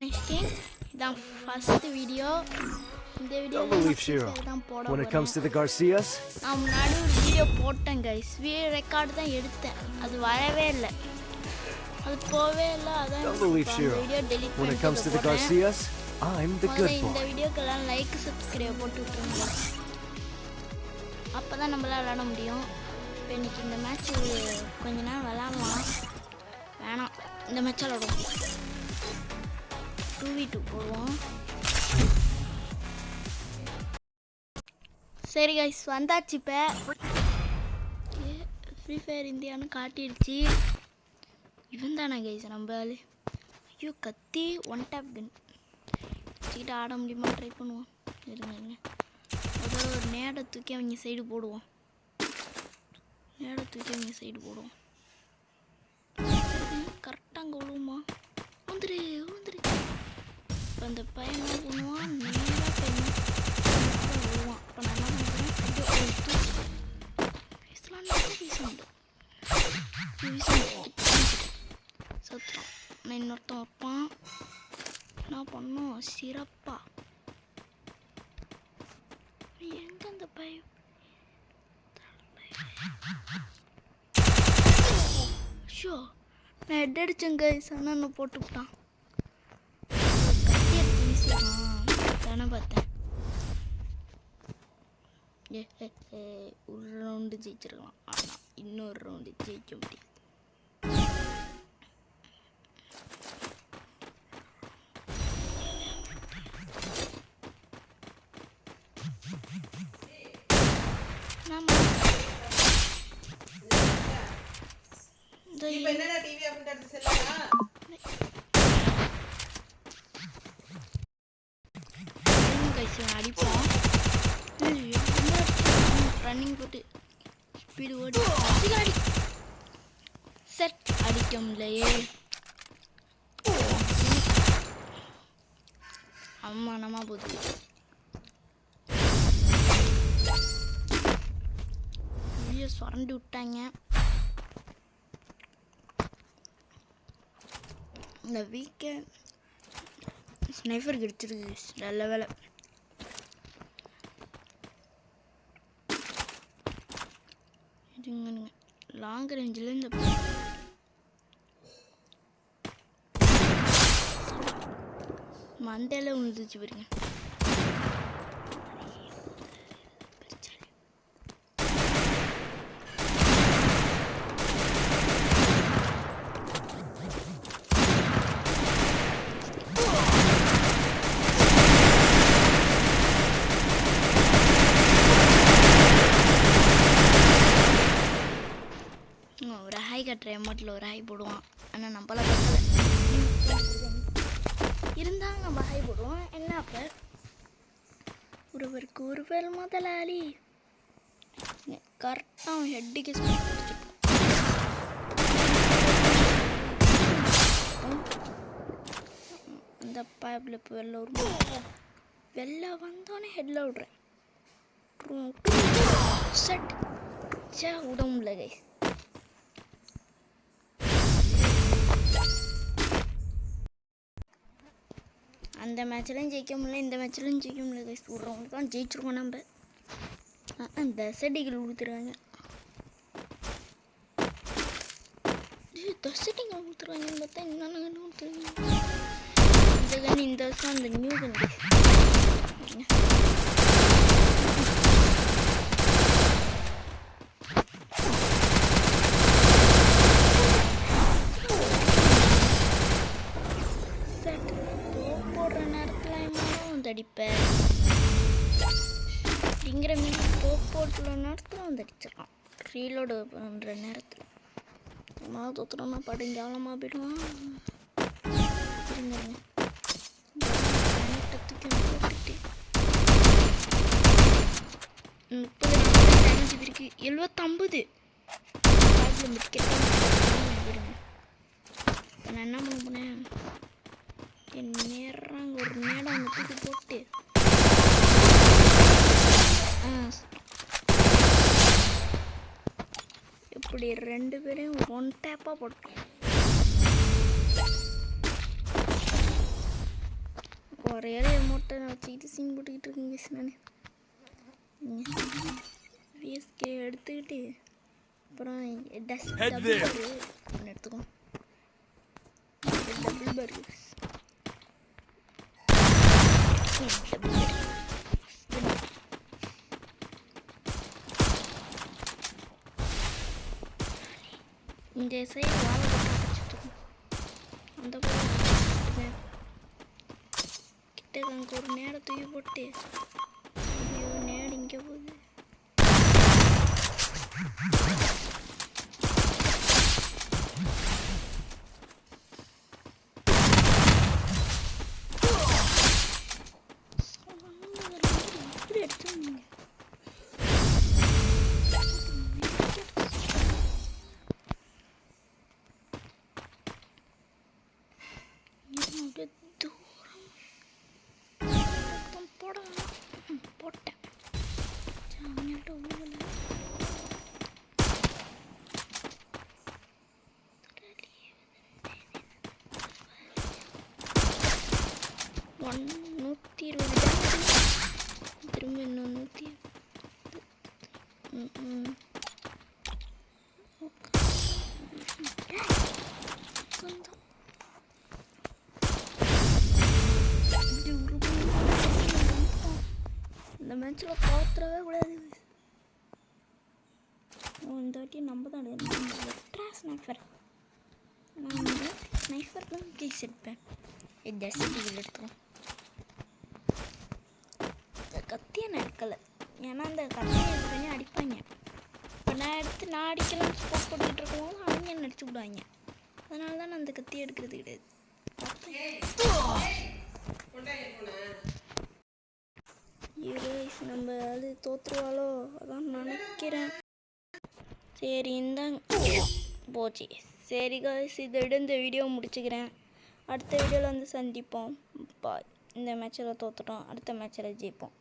இதான் first video. இந்த வீடியோவில் தான் போட when it comes to the Garcias. நான் முன்னாடி ஒரு வீடியோ போட்டேன் கைஸ். ரெக்கார்டு தான் எடுத்தேன், அது வரவே இல்லை, அது போவே இல்லை. அதான் video delete when it comes to the Garcias. I'm the good boy. இந்த வீடியோக்கெல்லாம் லைக் சப்ஸ்கிரைப் போட்டு விட்டுருங்க, அப்போ தான் நம்மளால் விளாட முடியும். இப்போ இன்னைக்கு இந்த மேட்ச் கொஞ்ச நேரம் விளாடலாம். வேணாம், இந்த மேட்ச் விளாடுவோம். 2v2 போடுவோம். சரி கைஸ், வந்தாச்சு. இப்போ ஃப்ரீ ஃபயர் இந்தியான்னு காட்டிடுச்சு. இவன் தானே கைஸ் நம்ம ஆளு? ஐயோ கத்தி, ஒன் டேப் கன் வச்சுக்கிட்டு ஆட முடியுமா ட்ரை பண்ணுவோம். இருங்க, முதல்ல ஒரு நேடை தூக்கி அவங்க சைடு போடுவோம். கரெக்டாக அங்கே விழுவுமா? வந்துரு. இப்போ அந்த பையன் என்ன பண்ணுவான், நேராக பையன் விழுவான். இப்போ நான் என்ன பண்ணுறேன், சத்துறான். நான் இன்னொருத்தன் வைப்பான். என்ன பண்ணோம் சிறப்பா. எங்க அந்த பையன்? ஷோ, நான் ஹெட் அடிச்சேன் கைஸ், ஆனால் என்ன போட்டு விட்டான். தானே பார்த்தேன். ஒரு ரவுண்டு ஜெயிச்சிருக்கலாம், ஆனால் இன்னொரு ரவுண்டு ஜெயிக்க முடியாது. அடிப்போம், ரன்னிங் போட்டு ஸ்பீடு ஓடி செட் அடிக்க முடியலையே. அம்மானமா போகுது. சுரண்டி விட்டாங்க. இந்த வீக்கெண்ட் ஸ்னைஃபர் கிடைச்சிருக்கு, நல்ல வேலை. இதுங்க லாங் ரேஞ்சில் இந்த மண்டையில் விழுந்துச்சு பாருங்க. ஒரு ஹாய் கட்டுற எமௌண்ட்டில் ஒரு ஹாய் போடுவான், ஆனால் நம்மள பக்கல இருந்தாங்க நம்ம ஹாய் போடுவோம். என்ன அப்போ ஒருவருக்கு ஒருவர் முதலாளி கரெக்டாக அவன் ஹெட்டுக்கு பிடிச்சிட்டோம். இந்த பைப்பில் இப்போ வெளில வந்தோடனே ஹெட்டில் விட்றேன். செட் விட முடியல கைஸ். அந்த மேட்ச்லையும் ஜெயிக்க முடியல, இந்த மேட்ச்லையும் ஜெயிக்க முடியல கைஸ். ஒரு ரவுண்டு தான் ஜெயிச்சிருக்கோம் நம்ம. தசடிகள் கொடுத்துருவாங்க, தசடிகள் கொடுத்துருவாங்கன்னு பார்த்தா என்னென்ன கண்ணு கொடுத்துருவாங்க. இந்த கண்ணு இந்த வருஷம் அந்த நியூ கண்ணு. அடிப்பேன் அப்படிங்கிற மீன் போட்டுள்ள நேரத்தில் வந்து அடிச்சிடலாம். ரீலோடு பண்ணுற நேரத்தில் நான் தோத்துறோம்னா படுங்காலமாக போயிடுவான். போட்டுட்டு 30 இருக்கு, 70-50 நான் என்ன பண்ண போனேன், என் நேரம் ஒரு நேரம் அந்த தூக்கி போட்டு இப்படி 2 பேரையும் ஒன் டேப்பாக போட்டோம். Head double there. பர்கர் ஒன்று எடுத்துக்கோ. Double burger. Double burger. இந்த சைடு வாழை போட்டு வச்சுட்டு அந்த பக்கம் கிட்ட அங்கே ஒரு நேரம் தூக்கி போட்டு ஐயோ நேரம் இங்கே போகுது. இப்படி அடிச்சாங்க. போட்டேன் சாமியாட்ட ஊழல நூற்றி 20 திரும்ப இன்னும் 100. இந்த மேட்ச்சில் தோத்துறவே கூடாது. இந்த வாட்டி நம்ம தான் வெட்ரா ஸ்னைஃபர். நான் வந்து ஸ்னைஃபர் தான் கேஸ் எடுப்பேன். இந்த டிவில் எடுத்துருவோம். இந்த கத்தியை நான் எடுக்கலை, ஏன்னா அந்த கத்தியை எடுத்து பண்ணி அடிப்பாங்க. இப்போ நான் எடுத்து நான் அடிக்கலாம்னு ஸ்போர்ட் போட்டுக்கிட்டு இருக்கும்போது அவங்க என்ன அடிச்சு விடுவாங்க. அதனால தான் நான் அந்த கத்தியை எடுக்கிறது கிடையாது. நம்ம அது தோற்றுருவாளோ அதான் நினைக்கிறேன். சரி இந்த போச்சு. சரி காய்ஸ், இதோட இந்த வீடியோ முடிச்சுக்கிறேன். அடுத்த வீடியோவில் வந்து சந்திப்போம். பாய். இந்த மேட்சில் தோற்றுட்டோம், அடுத்த மேட்சில் ஜெயிப்போம்.